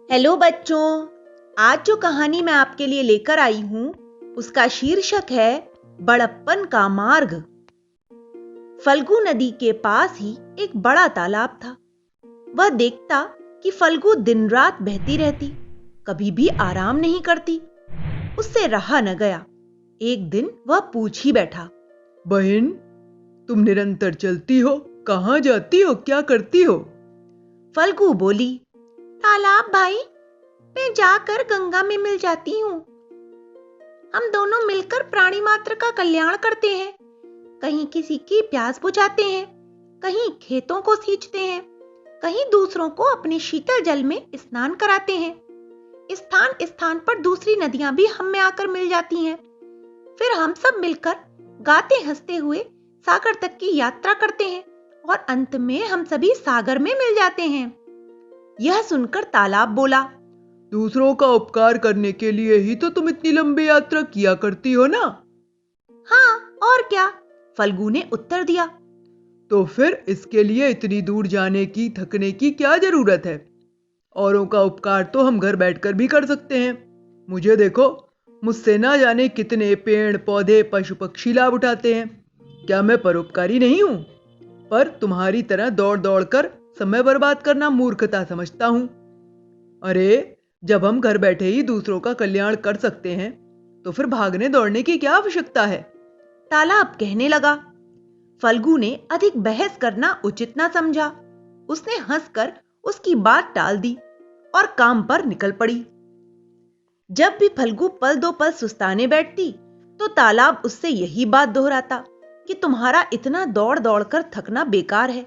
Hello बच्चों, आज जो कहानी मैं आपके लिए लेकर आई हूं उसका शीर्षक है बड़प्पन का मार्ग। फल्गु नदी के पास ही एक बड़ा तालाब था। वह देखता कि फल्गु दिन रात बहती रहती, कभी भी आराम नहीं करती। उससे रहा न गया। एक दिन वह पूछ ही बैठा, बहन, तुम निरंतर चलती हो, कहाँ जाती हो, क्या करती हो? फल्गु बोली, तालाब भाई, मैं जाकर गंगा में मिल जाती हूँ। हम दोनों मिलकर प्राणी मात्र का कल्याण करते हैं। कहीं किसी की प्यास बुझाते हैं, कहीं खेतों को सींचते हैं, कहीं दूसरों को अपने शीतल जल में स्नान कराते हैं। स्थान स्थान पर दूसरी नदियां भी हम में आकर मिल जाती हैं। फिर हम सब मिलकर गाते हंसते हुए सागर तक की यात्रा करते हैं और अंत में हम सभी सागर में मिल जाते हैं। यह सुनकर तालाब बोला, दूसरों का उपकार करने के लिए ही तो तुम इतनी लंबी यात्रा किया करती हो ना? हाँ, और क्या, फल्गु ने उत्तर दिया। तो फिर इसके लिए इतनी दूर जाने की, थकने की क्या जरूरत है? औरों का उपकार तो हम घर बैठकर भी कर सकते हैं। मुझे देखो, मुझसे ना जाने कितने पेड़ पौधे पशु पक्षी लाभ उठाते हैं। क्या मैं परोपकारी नहीं हूं? पर तुम्हारी तरह दौड़ दौड़ कर समय बर्बाद करना मूर्खता समझता हूं। अरे, जब हम घर बैठे ही दूसरों का कल्याण कर सकते हैं तो फिर भागने दौड़ने की क्या आवश्यकता है? तालाब कहने लगा। फल्गु ने अधिक बहस करना उचित न समझा। उसने हंसकर उसकी बात टाल दी और काम पर निकल पड़ी। जब भी फल्गु पल दो पल सुस्ताने बैठती तो तालाब उससे यही बात दोहराता कि तुम्हारा इतना दौड़ दौड़ कर थकना बेकार है।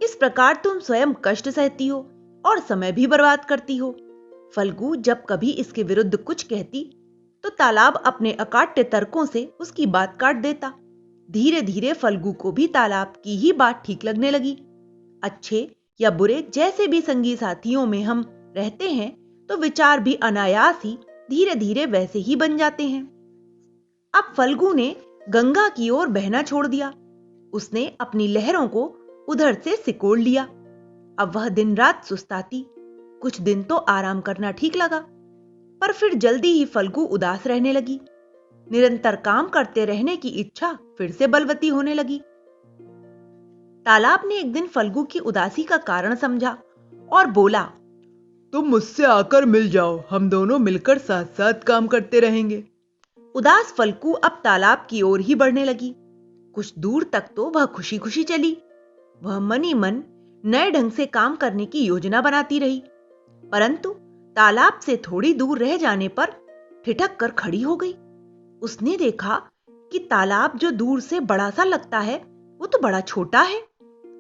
इस प्रकार तुम स्वयं कष्ट सहती हो और समय भी बर्बाद करती हो। फल्गु जब कभी इसके विरुद्ध कुछ कहती तो तालाब अपने अकाट्य तर्कों से उसकी बात काट देता। धीरे धीरे फल्गु को भी तालाब की ही बात ठीक लगने लगी। अच्छे या बुरे जैसे भी संगी साथियों में हम रहते हैं तो विचार भी अनायास ही धीरे धीरे वैसे ही बन जाते हैं। अब फल्गु ने गंगा की ओर बहना छोड़ दिया। उसने अपनी लहरों को उधर से सिकोड़ लिया। अब वह दिन रात सुस्ताती। कुछ दिन तो आराम करना ठीक लगा, पर फिर जल्दी ही फल्गु उदास रहने लगी। निरंतर काम करते रहने की इच्छा फिर से बलवती होने लगी। तालाब ने एक दिन फल्गु की उदासी का कारण समझा और बोला, तुम मुझसे आकर मिल जाओ, हम दोनों मिलकर साथ साथ काम करते रहेंगे। उदास फल्गु अब तालाब की ओर ही बढ़ने लगी। कुछ दूर तक तो वह खुशी खुशी चली। वह मन ही मन नए ढंग से काम करने की योजना बनाती रही, परंतु तालाब से थोड़ी दूर रह जाने पर ठिठक कर खड़ी हो गई। उसने देखा कि तालाब जो दूर से बड़ा सा लगता है वो तो बड़ा छोटा है।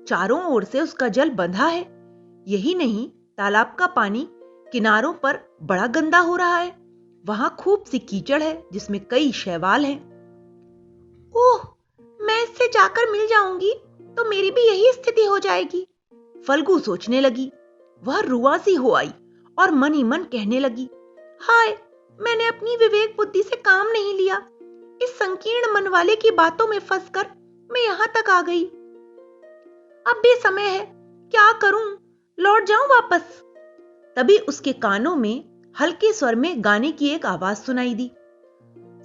चारों ओर से उसका जल बंधा है। यही नहीं, तालाब का पानी किनारों पर बड़ा गंदा हो रहा है। वहां खूब सी कीचड़ है जिसमें कई शैवाल हैं। ओह, मैं इससे जाकर मिल जाऊंगी तो मेरी भी यही स्थिति हो जाएगी, फल्गु सोचने लगी। वह रुआसी हो आई और मन ही मन कहने लगी, हाय, मैंने अपनी विवेक बुद्धि से काम नहीं लिया। इस संकीर्ण मन वाले की बातों में फंसकर मैं यहां तक आ गई। अब भी समय है, क्या करूं, लौट जाऊं वापस। तभी उसके कानों में हल्के स्वर में गाने की एक आवाज सुनाई दी।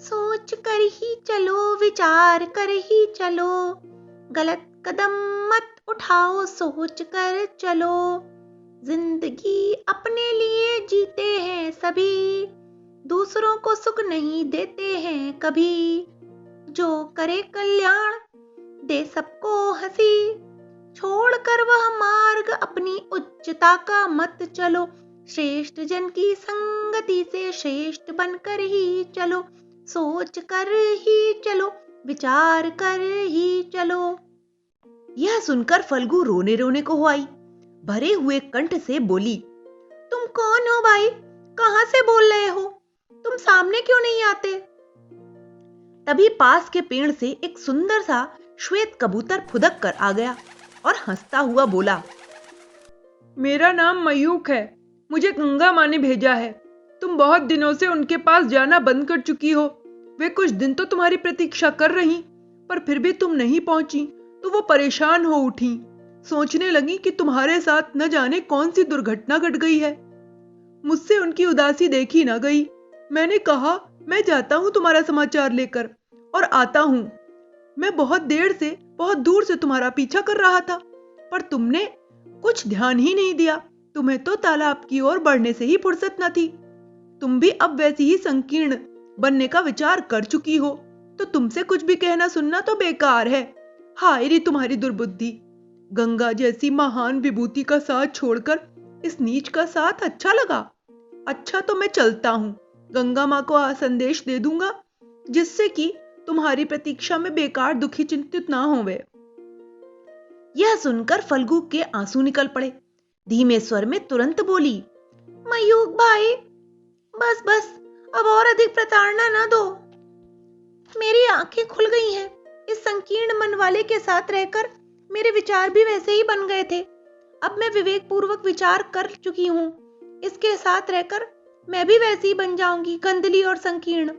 सोच कर ही चलो, विचार कर ही चलो, गलत कदम मत उठाओ, सोच कर चलो। जिंदगी अपने लिए जीते हैं सभी, दूसरों को सुख नहीं देते हैं कभी। जो करे कल्याण दे सबको हंसी, छोड़कर वह मार्ग अपनी उच्चता का मत चलो। श्रेष्ठ जन की संगति से श्रेष्ठ बनकर ही चलो, सोच कर ही चलो, विचार कर ही चलो। यह सुनकर फल्गु रोने रोने को हो आई। भरे हुए कंठ से बोली, तुम कौन हो भाई, कहां से बोल रहे हो, तुम सामने क्यों नहीं आते। तभी पास के पेड़ से एक सुंदर सा श्वेत कबूतर फुदक कर आ गया और हंसता हुआ बोला, मेरा नाम मयूख है, मुझे गंगा माँ ने भेजा है। तुम बहुत दिनों से उनके पास जाना बंद कर चुकी हो। वे कुछ दिन तो तुम्हारी प्रतीक्षा कर रही, पर फिर भी तुम नहीं पहुंची तो वो परेशान हो उठी। सोचने लगी कि तुम्हारे साथ न जाने कौन सी दुर्घटना घट गई है। मुझसे उनकी उदासी देखी ना गई। मैंने कहा, मैं जाता हूँ तुम्हारा समाचार लेकर और आता हूँ। मैं बहुत देर से, बहुत दूर से तुम्हारा पीछा कर रहा था, पर तुमने कुछ ध्यान ही नहीं दिया। तुम्हें तो तालाब की ओर बढ़ने से ही फुर्सत न थी। तुम भी अब वैसी ही संकीर्ण बनने का विचार कर चुकी हो, तो तुमसे कुछ भी कहना सुनना तो बेकार है। हाय रे तुम्हारी दुर्बुद्धि। गंगा जैसी महान विभूति का साथ छोड़कर इस नीच का साथ अच्छा लगा। अच्छा तो मैं चलता हूँ, गंगा माँ को संदेश दे दूंगा, जिससे कि तुम्हारी प्रतीक्षा में बेकार दुखी चिंतित ना होवे। यह सुनकर फल्गु के आंसू निकल पड़े। धीमे स्वर में तुरंत बोली, मयूक भाई, बस बस, अब और अधिक प्रताड़ना न दो। मेरी आंखें खुल गई हैं। इस संकीर्ण मन वाले के साथ रहकर मेरे विचार भी वैसे ही बन गए थे। अब मैं विवेक पूर्वक विचार कर चुकी हूँ। इसके साथ रहकर मैं भी वैसी ही बन जाऊंगी, गंदली और संकीर्ण।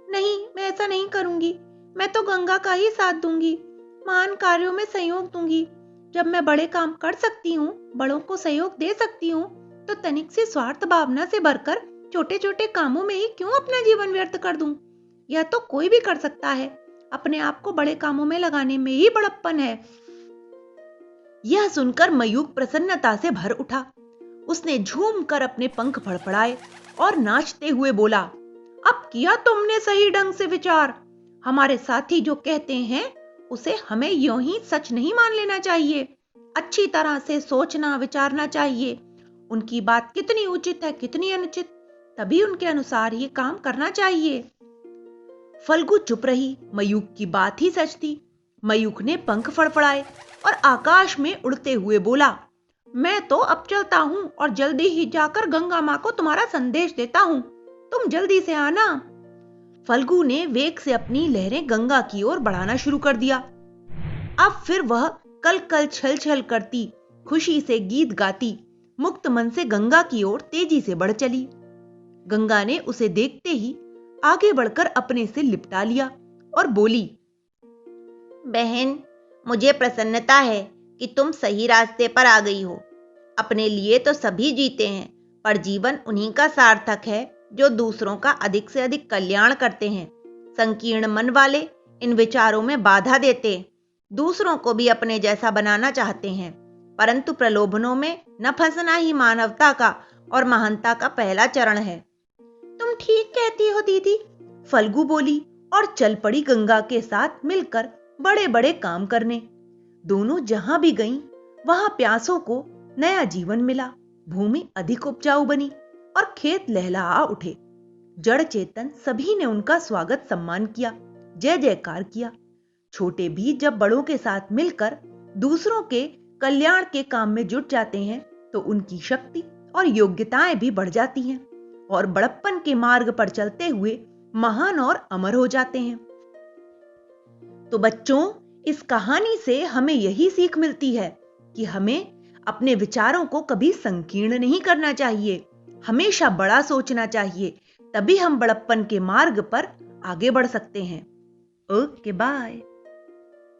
नहीं, मैं ऐसा नहीं करूंगी। मैं तो गंगा का ही साथ दूंगी, महान कार्यों में सहयोग दूंगी। जब मैं बड़े काम कर सकती हूँ, बड़ों को सहयोग दे सकती हूँ, तो तनिक सी स्वार्थ भावना से भरकर छोटे छोटे कामों में ही क्यों अपना जीवन व्यर्थ कर दूं? यह तो कोई भी कर सकता है। अपने आप को बड़े कामों में लगाने में ही बड़प्पन है। यह सुनकर मयूक प्रसन्नता से भर उठा। उसने झूम कर अपने पंख फड़फड़ाए और नाचते हुए बोला, अब किया तुमने सही ढंग से विचार। हमारे साथी जो कहते हैं उसे हमें यूं ही सच नहीं मान लेना चाहिए। अच्छी तरह से सोचना विचारना चाहिए। उनकी बात कितनी उचित है, कितनी अनुचित, तभी उनके अनुसार ये काम करना चाहिए। फल्गु चुप रही। मयूक की बात ही सच थी। मयूक ने पंख फड़फड़ाए और आकाश में उड़ते हुए बोला, मैं तो अब चलता हूं और जल्दी ही जाकर गंगा माँ को तुम्हारा संदेश देता हूं। तुम जल्दी से आना। फल्गु ने वेग से अपनी लहरें गंगा की ओर बढ़ाना शुरू कर दिया। अब फिर वह कल कल छल छल करती, खुशी से गीत गाती, मुक्त मन से गंगा की ओर तेजी से बढ़ चली। गंगा ने उसे देखते ही आगे बढ़कर अपने से लिपटा लिया और बोली, बहन, मुझे प्रसन्नता है कि तुम सही रास्ते पर आ गई हो। अपने लिए तो सभी जीते हैं, पर जीवन उन्हीं का सार्थक है जो दूसरों का अधिक से अधिक कल्याण करते हैं। संकीर्ण मन वाले इन विचारों में बाधा देते, दूसरों को भी अपने जैसा बनाना चाहते हैं, परंतु प्रलोभनों में न फंसना ही मानवता का और महानता का पहला चरण है। तुम ठीक कहती हो दीदी, फल्गु बोली और चल पड़ी गंगा के साथ मिलकर बड़े बड़े काम करने। दोनों जहां भी गईं, वहां प्यासों को नया जीवन मिला। भूमि अधिक उपजाऊ बनी और खेत लहलहा उठे। जड़ चेतन सभी ने उनका स्वागत सम्मान किया, जय जयकार किया। छोटे भी जब बड़ों के साथ मिलकर दूसरों के कल्याण के काम में जुट जाते हैं, तो उनकी शक्ति और योग्यताएं भी बढ़ जाती हैं और बड़प्पन के मार्ग पर चलते हुए महान और अमर हो जाते हैं। तो बच्चों, इस कहानी से हमें यही सीख मिलती है कि हमें अपने विचारों को कभी संकीर्ण नहीं करना चाहिए, हमेशा बड़ा सोचना चाहिए, तभी हम बड़प्पन के मार्ग पर आगे बढ़ सकते हैं। Okay, bye.